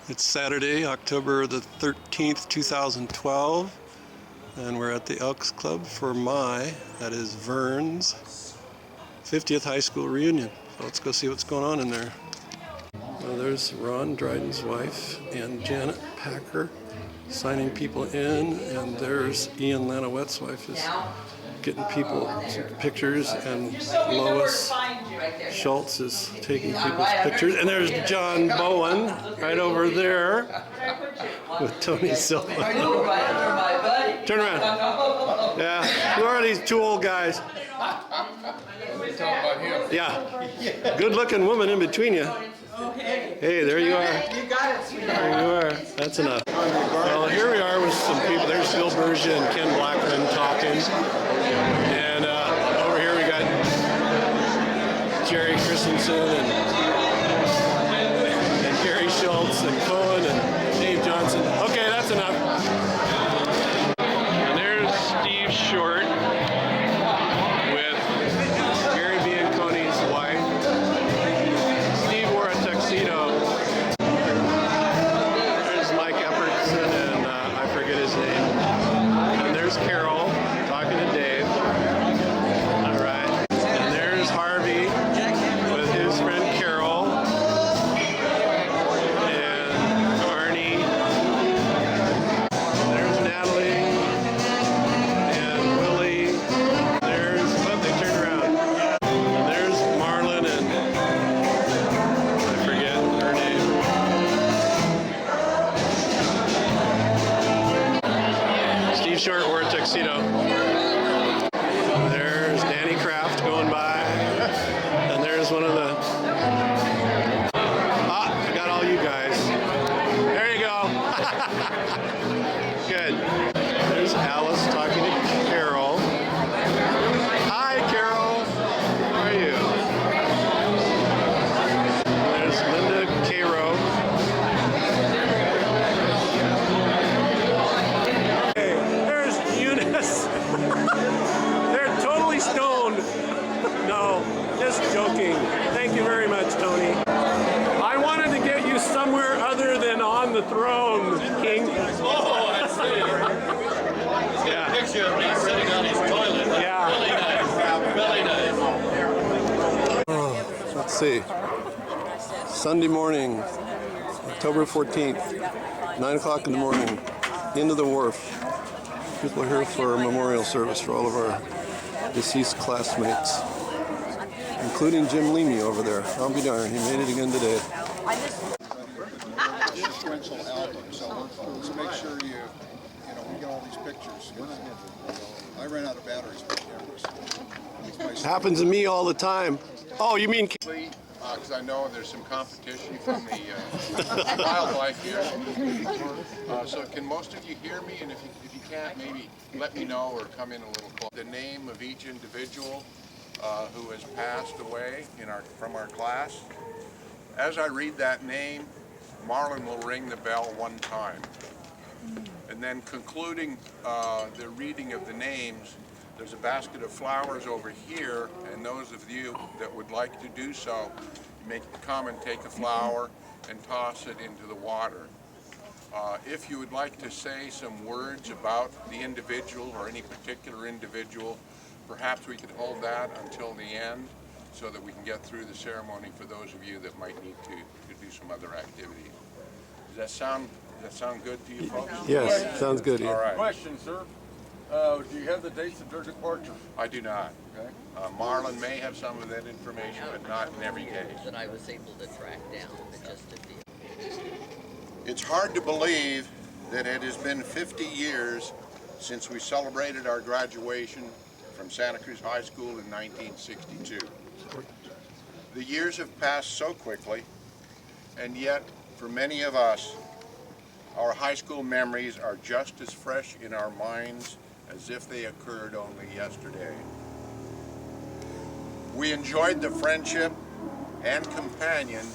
It's Saturday, October the 13th, 2012, and we're at the Elks Club for that is Vern's 50th high school reunion. So let's go see what's going on in there. Well, there's Ron Dryden's wife and Janet Packer signing people in, and there's Ian Lanowette's wife is getting people pictures, and Lois Schultz is taking people's pictures, and there's John Bowen right over there with Tony Silva. Turn around. Yeah, who are these two old guys? Yeah, good-looking woman in between you. Hey, there you are. You got it, sweetheart. There you are. That's enough. Well, here we are with some people. There's Bill Bergia and Ken Blackman talking. And over here we got Jerry Christensen and Gary Schultz and Cohen and Dave Johnson. Okay, that's enough. And there's Steve Short with Gary Bianconi's wife. Steve wore a tuxedo. There's Mike Epperson and I forget his name. And there's Carol talking to Dave. All right. And there's Harvey with his friend Carol. And Arnie. There's Natalie. And Willie. There's, oh, they turned around. And there's Marlon and I forget her name. Steve Short wore a tuxedo. There's Danny Kraft going by. And there's one of the... I got all you guys. There you go. Good. There's Alice talking to Carol. Hi, Carol. How are you? There's Linda Cairo. Hey, there's Eunice. They're totally stoned. No, just joking. Thank you very much, Tony. I wanted to get you somewhere other than on the throne, King. Oh, I see. Yeah. Picture of me sitting on his toilet. Yeah. Really nice. Really nice. Let's see. Sunday morning, October 14th, 9 o'clock in the morning, into the wharf. People are here for a memorial service for all of our deceased classmates, including Jim Leamy over there. I'll be darned, he made it again today. Sequential album, so let's make sure we get all these pictures. I ran out of batteries for cameras. Happens to me all the time. Oh, you mean... Because I know there's some competition from the wildlife here. So can most of you hear me? And if you can't, maybe let me know or come in a little closer. The name of each individual who has passed away from our class. As I read that name, Marlon will ring the bell one time. And then concluding the reading of the names, there's a basket of flowers over here, and those of you that would like to do so, come and take a flower and toss it into the water. If you would like to say some words about the individual or any particular individual, perhaps we could hold that until the end so that we can get through the ceremony for those of you that might need to do some other activity. Does that sound good to you folks? Yes, sounds good. All right. Question, sir. Do you have the dates of their departure? I do not. Okay. Marlon may have some of that information, but not in every case. That I was able to track down, but just at the... It's hard to believe that it has been 50 years since we celebrated our graduation from Santa Cruz High School in 1962. The years have passed so quickly, and yet, for many of us, our high school memories are just as fresh in our minds as if they occurred only yesterday. We enjoyed the friendship and companion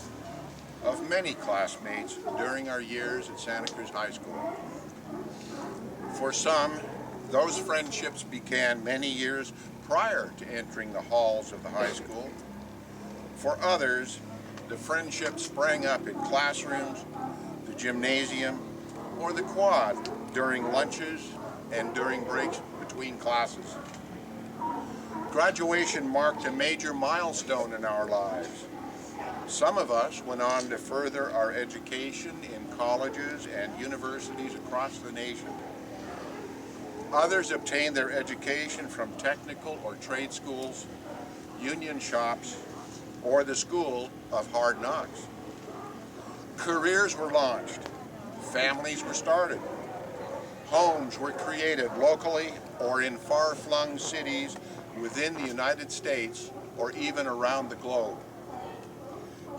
of many classmates during our years at Santa Cruz High School. For some, those friendships began many years prior to entering the halls of the high school. For others, the friendship sprang up in classrooms, the gymnasium, or the quad during lunches and during breaks between classes. Graduation marked a major milestone in our lives. Some of us went on to further our education in colleges and universities across the nation. Others obtained their education from technical or trade schools, union shops, or the school of hard knocks. Careers were launched, families were started, homes were created locally or in far-flung cities within the United States or even around the globe.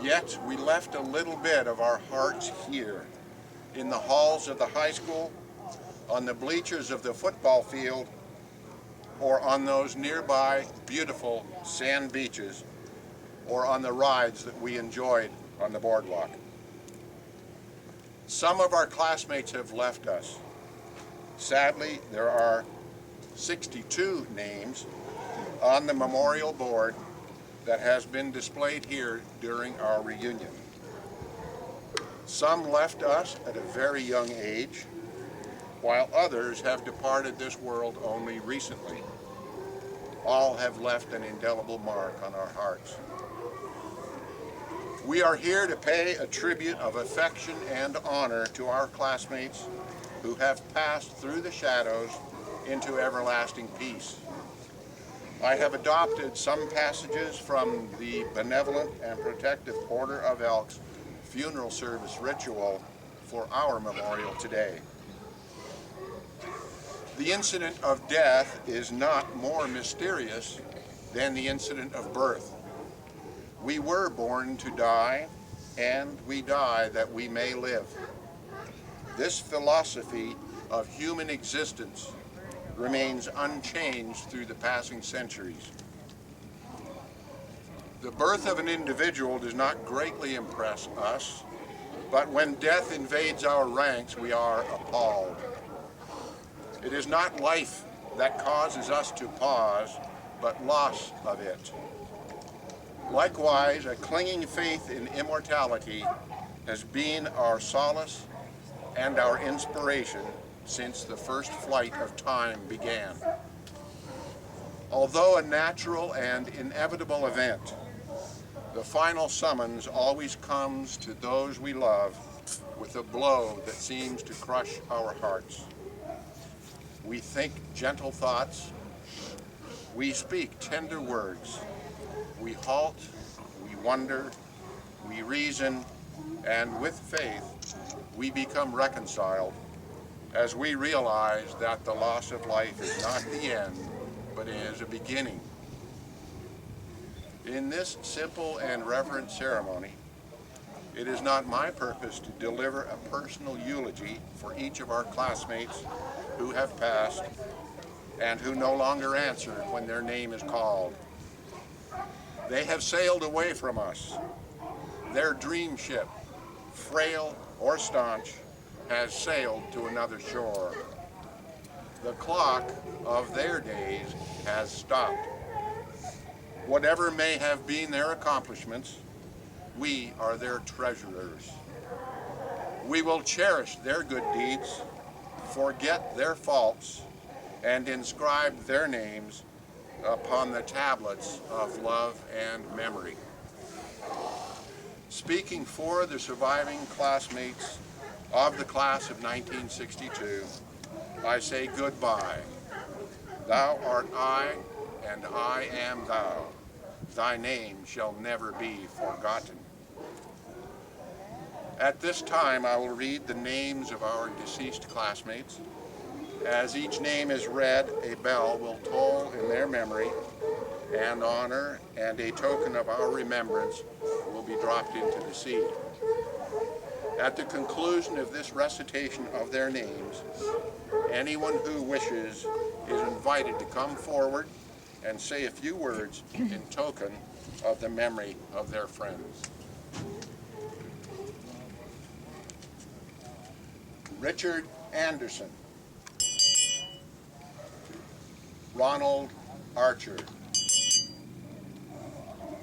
Yet we left a little bit of our hearts here, in the halls of the high school, on the bleachers of the football field, or on those nearby beautiful sand beaches, or on the rides that we enjoyed on the boardwalk. Some of our classmates have left us. Sadly, there are 62 names on the memorial board that has been displayed here during our reunion. Some left us at a very young age, while others have departed this world only recently. All have left an indelible mark on our hearts. We are here to pay a tribute of affection and honor to our classmates who have passed through the shadows into everlasting peace. I have adopted some passages from the Benevolent and Protective Order of Elks funeral service ritual for our memorial today. The incident of death is not more mysterious than the incident of birth. We were born to die, and we die that we may live. This philosophy of human existence remains unchanged through the passing centuries. The birth of an individual does not greatly impress us, but when death invades our ranks, we are appalled. It is not life that causes us to pause, but loss of it. Likewise, a clinging faith in immortality has been our solace and our inspiration since the first flight of time began. Although a natural and inevitable event, the final summons always comes to those we love with a blow that seems to crush our hearts. We think gentle thoughts, we speak tender words, we halt, we wonder, we reason, and with faith, we become reconciled as we realize that the loss of life is not the end, but is a beginning. In this simple and reverent ceremony, it is not my purpose to deliver a personal eulogy for each of our classmates who have passed and who no longer answer when their name is called. They have sailed away from us. Their dream ship, frail or staunch, has sailed to another shore. The clock of their days has stopped. Whatever may have been their accomplishments, we are their treasurers. We will cherish their good deeds, forget their faults, and inscribe their names upon the tablets of love and memory. Speaking for the surviving classmates of the class of 1962, I say goodbye. Thou art I, and I am thou. Thy name shall never be forgotten. At this time, I will read the names of our deceased classmates. As each name is read, a bell will toll in their memory and honor, and a token of our remembrance will be dropped into the sea. At the conclusion of this recitation of their names, anyone who wishes is invited to come forward and say a few words in token of the memory of their friends. Richard Anderson. Ronald Archer.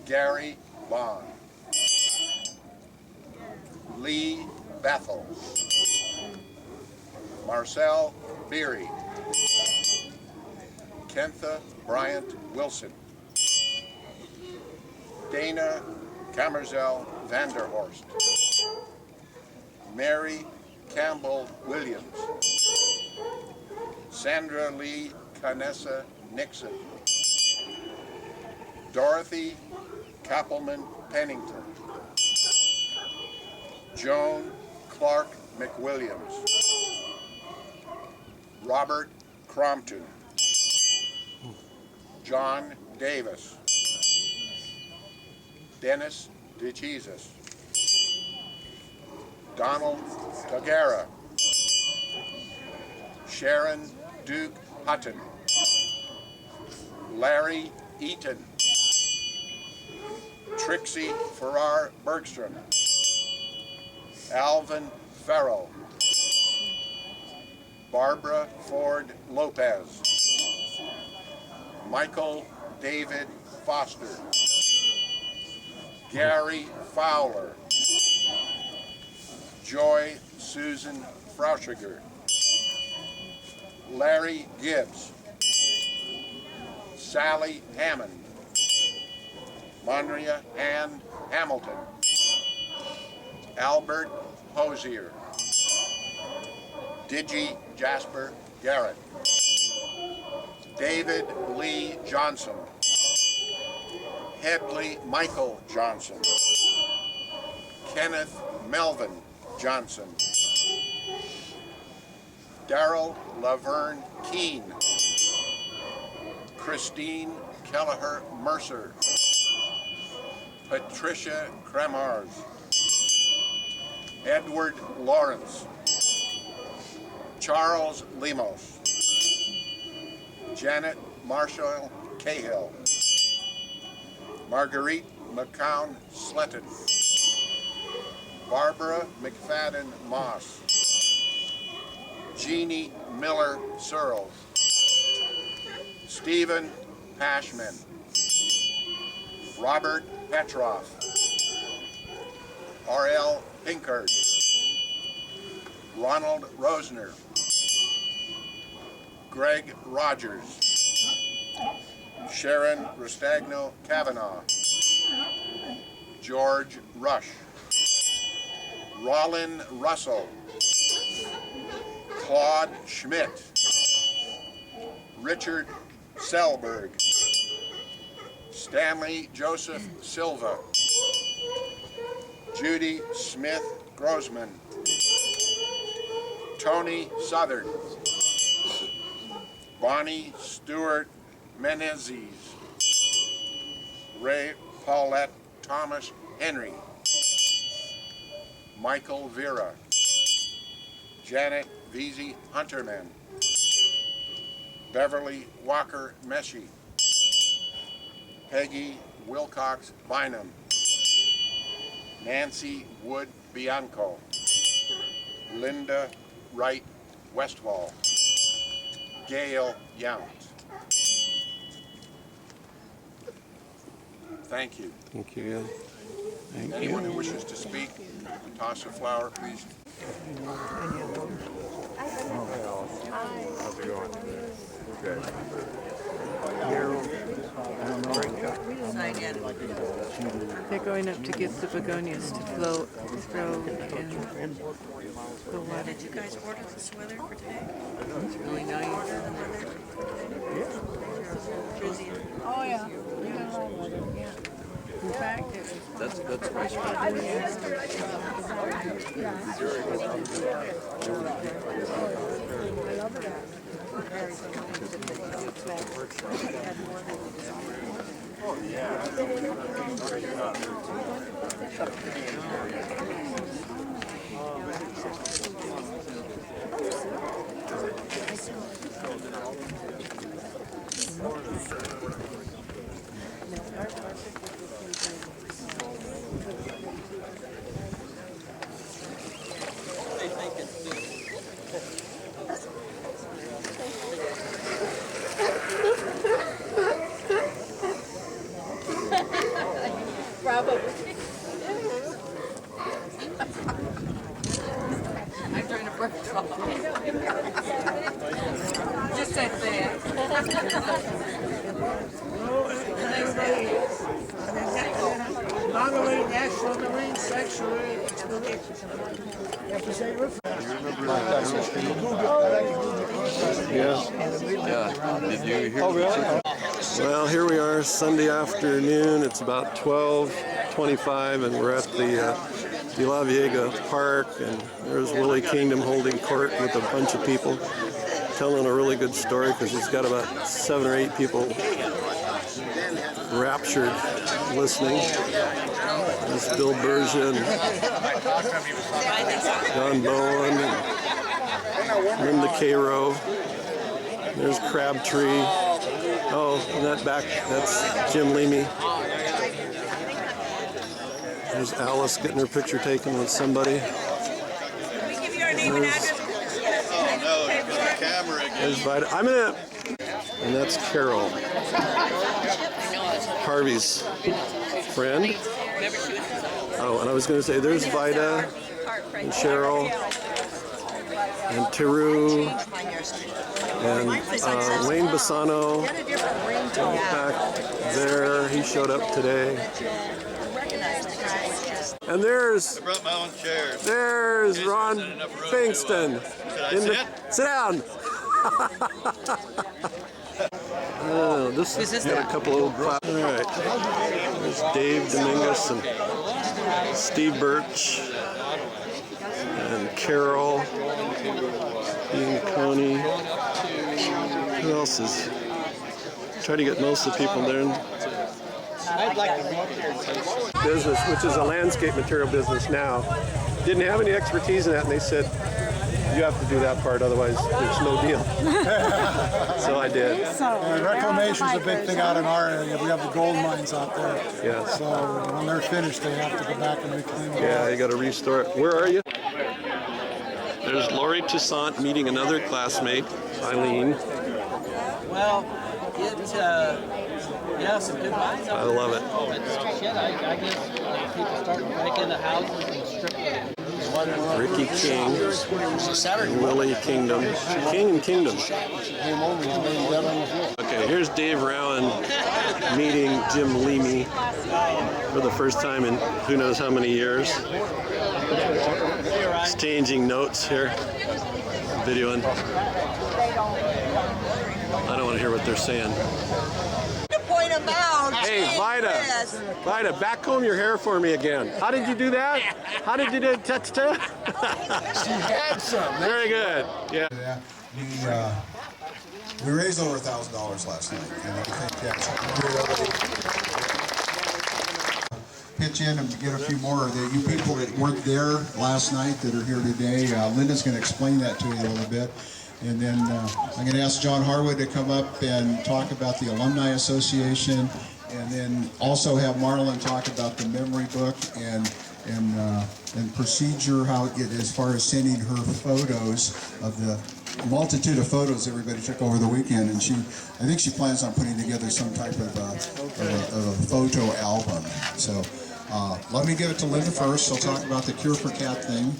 Gary Vaughn. Lee Bethel. Marcel Beery. Kentha Bryant Wilson. Dana Camerzel Vanderhorst. Mary Campbell Williams. Sandra Lee Canessa Nixon. Dorothy Kappelman Pennington. Joan Clark McWilliams. Robert Crompton. John Davis. Dennis DeJesus. Donald Tagara. Sharon Duke Hutton. Larry Eaton. Trixie Farrar Bergstrom. Alvin Farrell. Barbara Ford Lopez. Michael David Foster. Gary Fowler. Joy Susan Frauschiger. Larry Gibbs. Sally Hammond. Monria Ann Hamilton. Albert Hosier. Digi Jasper Garrett. David Lee Johnson. Headley Michael Johnson. Kenneth Melvin Johnson. Darrell Laverne Keene. Christine Kelleher Mercer. Patricia Kremars. Edward Lawrence. Charles Lemos. Janet Marshall Cahill. Marguerite McCown Sletton. Barbara McFadden Moss. Jeannie Miller Searles. Stephen Pashman. Robert Petroff. R.L. Pinkard. Ronald Rosner. Greg Rogers. Sharon Restagno Kavanaugh. George Rush. Rollin Russell. Claude Schmidt. Richard Selberg. Stanley Joseph Silva. Judy Smith Grossman. Tony Southern. Bonnie Stewart Menezes. Ray Paulette Thomas Henry. Michael Vera. Janet Vesey Hunterman. Beverly Walker Meshi. Peggy Wilcox Bynum. Nancy Wood Bianco. Linda Wright Westfall. Gail Yount. Thank you. Thank you. Thank Anyone you. who wishes to speak, toss a flower, please. How's it going? Good. They're going up to get the begonias to throw in the water. Did you guys order this weather for today? It's really nice. Oh, yeah. In fact, it was That's my Probably. Non-marine, national marine, sexual. You have to say your Yeah. Did you hear? Oh, really? Well, here we are, Sunday afternoon. It's about 12:25, and we're at the De La Viega Park, and there's Willie Kingdom holding court with a bunch of people, telling a really good story because he's got about 7 or 8 people raptured listening. There's Bill Bergeon, John Bowen, and Linda Cairo. There's Crabtree. Oh, and that back, that's Jim Leamy. There's Alice getting her picture taken with somebody. We give you our name and address. There's Vida. I'm in it. And that's Carol, Harvey's friend. Oh, and I was going to say there's Vida and Cheryl and Teru and Wayne Bassano back there. He showed up today. And there's Ron Pinkston. Sit down. Oh, this is got a couple old claps. All right. There's Dave Dominguez and Steve Birch and Carol, Ian Coney. Who else is? Try to get most of the people there. Business, which is a landscape material business now. Didn't have any expertise in that, and they said, you have to do that part, otherwise there's no deal. So I did. Reclamation's a big thing out in our area. We have the gold mines out there. Yeah. So when they're finished, they have to go back and reclaim it. Yeah, you got to restore it. Where are you? There's Lori Toussaint meeting another classmate, Eileen. Well, yeah, some good buys. I love it. But shit, I guess people start to break into houses and strip them. Ricky King, Willie Kingdom, King and Kingdom. Okay, here's Dave Rowan meeting Jim Leamy for the first time in who knows how many years. Exchanging notes here, videoing. I don't want to hear what they're saying. Point them out. Hey, Vida, back comb your hair for me again. How did you do that? How did you do it? She had some. Very good. Yeah. We raised over $1,000 last night, and I think that's pitch in and get a few more of you people that weren't there last night that are here today. Linda's going to explain that to you a little bit. And then I'm going to ask John Harwood to come up and talk about the Alumni Association, and then also have Marlon talk about the memory book and procedure, how it, as far as sending her photos of the multitude of photos everybody took over the weekend. And I think she plans on putting together some type of a photo album. So let me give it to Linda first. She'll talk about the Cure for Cat thing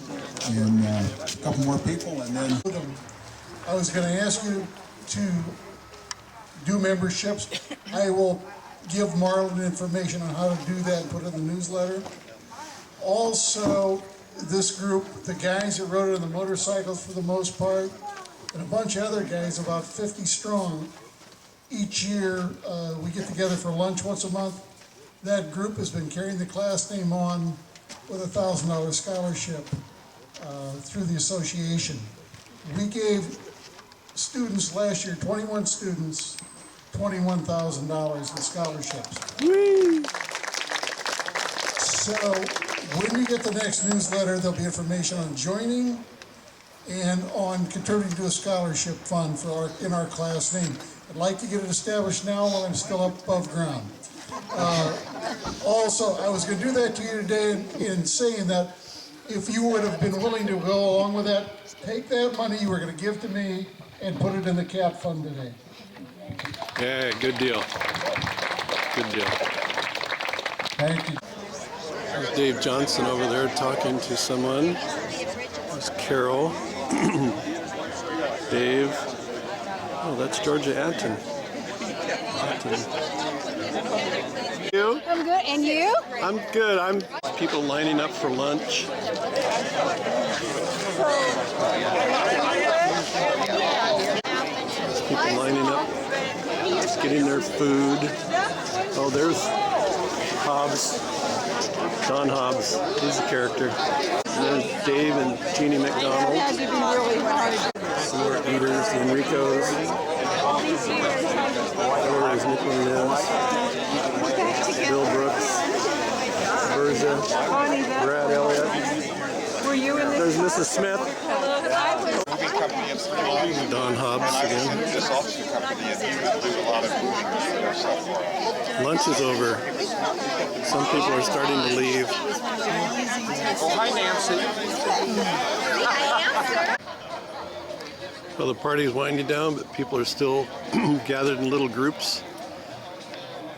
and a couple more people, and then. I was going to ask you to do memberships. I will give Marlon information on how to do that and put it in the newsletter. Also, this group, the guys that rode on the motorcycles for the most part, and a bunch of other guys, about 50 strong, each year we get together for lunch once a month. That group has been carrying the class name on with a $1,000 scholarship through the association. We gave students last year, 21 students, $21,000 in scholarships. Whee! So when you get the next newsletter, there'll be information on joining and on contributing to a scholarship fund for in our class name. I'd like to get it established now while I'm still up above ground. Also, I was going to do that to you today in saying that if you would have been willing to go along with that, take that money you were going to give to me and put it in the CAP fund today. Yeah, good deal. Good deal. Thank you. There's Dave Johnson over there talking to someone. There's Carol. Dave. Oh, that's Georgia Anton. You? I'm good. And you? I'm good. I'm people lining up for lunch. People lining up, just getting their food. Oh, there's Hobbs, Don Hobbs. He's a character. And there's Dave and Jeannie McDonald. Had to be really hard. Some more eaters, the Enricos. Over is Nick Nunez, Bill Brooks, Berza, Brad Elliott. Were you in There's Mrs. Smith. Don Hobbs again. Lunch is over. Some people are starting to leave. Oh, hi, Nancy. Well, the party is winding down, but people are still gathered in little groups,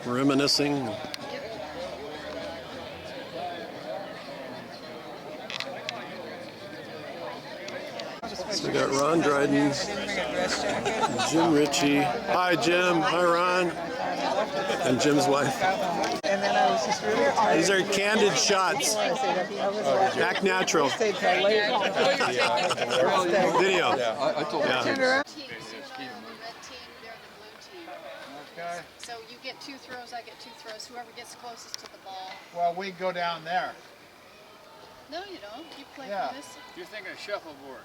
reminiscing. So we got Ron Dryden, Jim Ritchie. Hi, Jim. Hi, Ron. And Jim's wife. These are candid shots. Act natural. Video. I told Yeah. So you get 2 throws, I get 2 throws. Whoever gets closest to the ball. Well, we go down there. No, you don't. You play Yeah. from this. You're thinking of shuffleboard.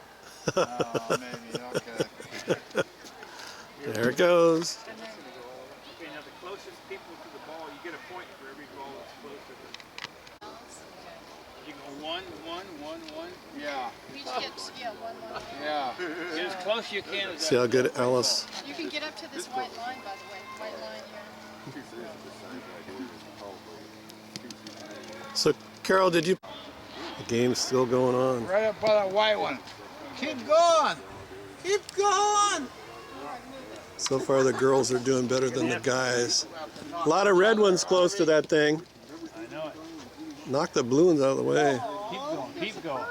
Oh, maybe, okay. There it goes. Okay, now the closest people to the ball, you get a point for every ball that's close to the... You go 1, 1, 1, 1. Yeah. We each get, 1, 1. Yeah. Get as close as you can as See how good Alice. You can get up to this white line, by the way. White line here. So, Carol, did you... The game's still going on. Right up by that white one. Keep going! Keep going! So far, the girls are doing better than the guys. A lot of red ones close to that thing. I know it. Knock the blue ones out of the way. Keep going, keep going.